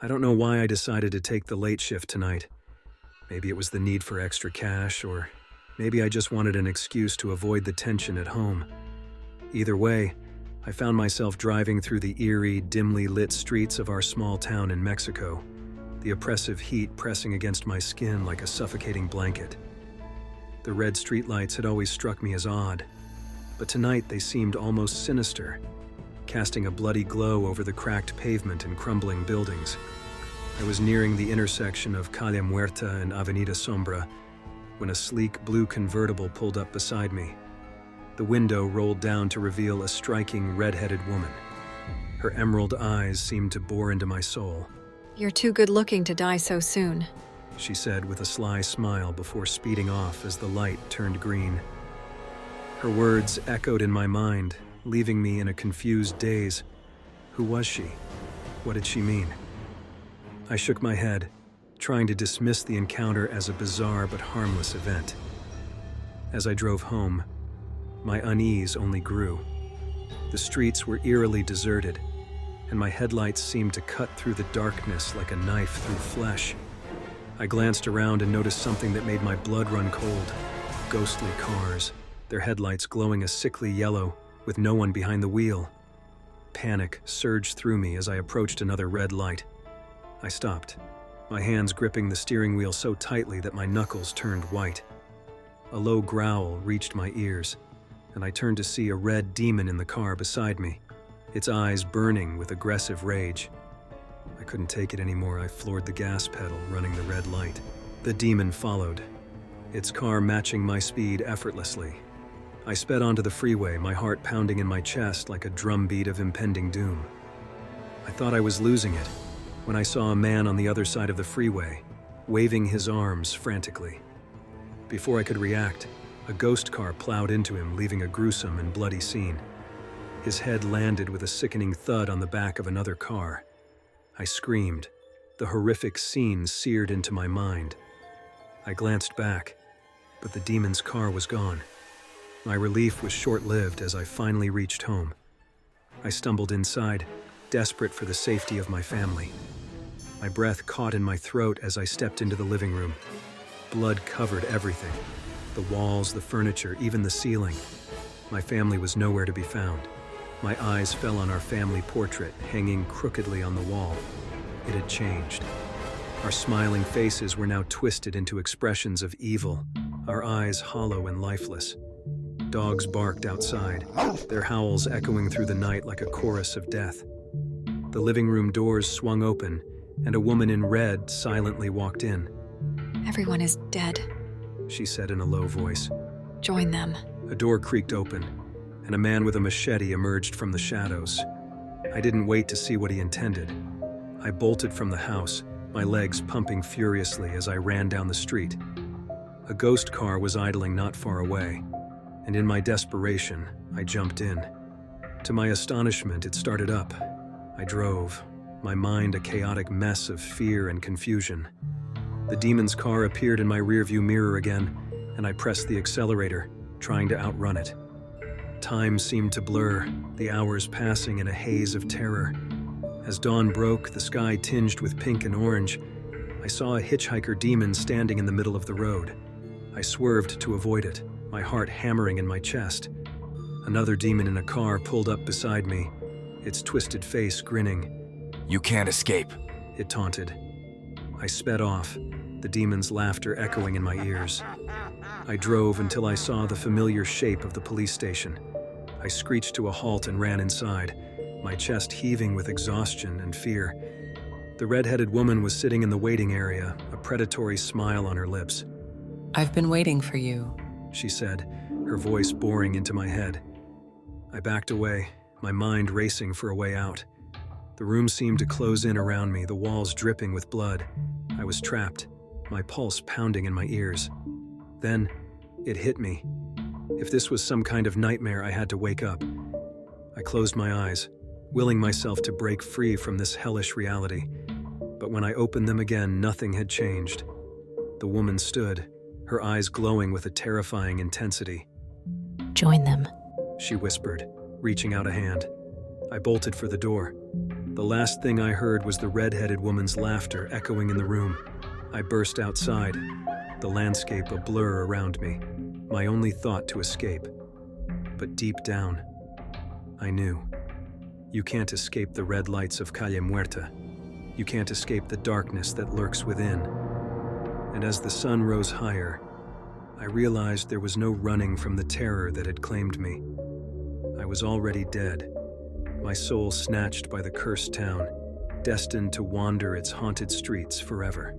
I don't know why I decided to take the late shift tonight. Maybe it was the need for extra cash, or maybe I just wanted an excuse to avoid the tension at home. Either way, I found myself driving through the eerie, dimly lit streets of our small town in Mexico, the oppressive heat pressing against my skin like a suffocating blanket. The red streetlights had always struck me as odd, but tonight they seemed almost sinister, casting a bloody glow over the cracked pavement and crumbling buildings. I was nearing the intersection of Calle Muerta and Avenida Sombra when a sleek blue convertible pulled up beside me. The window rolled down to reveal a striking redheaded woman. Her emerald eyes seemed to bore into my soul. "You're too good-looking to die so soon," she said with a sly smile before speeding off as the light turned green. Her words echoed in my mind, leaving me in a confused daze. Who was she? What did she mean? I shook my head, trying to dismiss the encounter as a bizarre but harmless event. As I drove home, my unease only grew. The streets were eerily deserted, and my headlights seemed to cut through the darkness like a knife through flesh. I glanced around and noticed something that made my blood run cold. Ghostly cars, their headlights glowing a sickly yellow, with no one behind the wheel. Panic surged through me as I approached another red light. I stopped, my hands gripping the steering wheel so tightly that my knuckles turned white. A low growl reached my ears, and I turned to see a red demon in the car beside me, its eyes burning with aggressive rage. I couldn't take it anymore. I floored the gas pedal, running the red light. The demon followed, its car matching my speed effortlessly. I sped onto the freeway, my heart pounding in my chest like a drumbeat of impending doom. I thought I was losing it when I saw a man on the other side of the freeway, waving his arms frantically. Before I could react, a ghost car plowed into him, leaving a gruesome and bloody scene. His head landed with a sickening thud on the back of another car. I screamed, the horrific scene seared into my mind. I glanced back, but the demon's car was gone. My relief was short-lived as I finally reached home. I stumbled inside, desperate for the safety of my family. My breath caught in my throat as I stepped into the living room. Blood covered everything, the walls, the furniture, even the ceiling. My family was nowhere to be found. My eyes fell on our family portrait hanging crookedly on the wall. It had changed. Our smiling faces were now twisted into expressions of evil, our eyes hollow and lifeless. Dogs barked outside, their howls echoing through the night like a chorus of death. The living room doors swung open, and a woman in red silently walked in. "Everyone is dead," she said in a low voice. "Join them." A door creaked open, and a man with a machete emerged from the shadows. I didn't wait to see what he intended. I bolted from the house, my legs pumping furiously as I ran down the street. A ghost car was idling not far away, and in my desperation, I jumped in. To my astonishment, it started up. I drove, my mind a chaotic mess of fear and confusion. The demon's car appeared in my rearview mirror again, and I pressed the accelerator, trying to outrun it. Time seemed to blur, the hours passing in a haze of terror. As dawn broke, the sky tinged with pink and orange, I saw a hitchhiker demon standing in the middle of the road. I swerved to avoid it, my heart hammering in my chest. Another demon in a car pulled up beside me, its twisted face grinning. "You can't escape," it taunted. I sped off, the demon's laughter echoing in my ears. I drove until I saw the familiar shape of the police station. I screeched to a halt and ran inside, my chest heaving with exhaustion and fear. The red-headed woman was sitting in the waiting area, a predatory smile on her lips. "I've been waiting for you," she said, her voice boring into my head. I backed away, my mind racing for a way out. The room seemed to close in around me, the walls dripping with blood. I was trapped, my pulse pounding in my ears. Then, it hit me. If this was some kind of nightmare, I had to wake up. I closed my eyes, willing myself to break free from this hellish reality. But when I opened them again, nothing had changed. The woman stood, her eyes glowing with a terrifying intensity. "Join them," she whispered, reaching out a hand. I bolted for the door. The The last thing I heard was the redheaded woman's laughter echoing in the room. I burst outside, the landscape a blur around me, my only thought to escape. But deep down, I knew. You can't escape the red lights of Calle Muerta. You can't escape the darkness that lurks within. And as the sun rose higher, I realized there was no running from the terror that had claimed me. I was already dead, my soul snatched by the cursed town, destined to wander its haunted streets forever.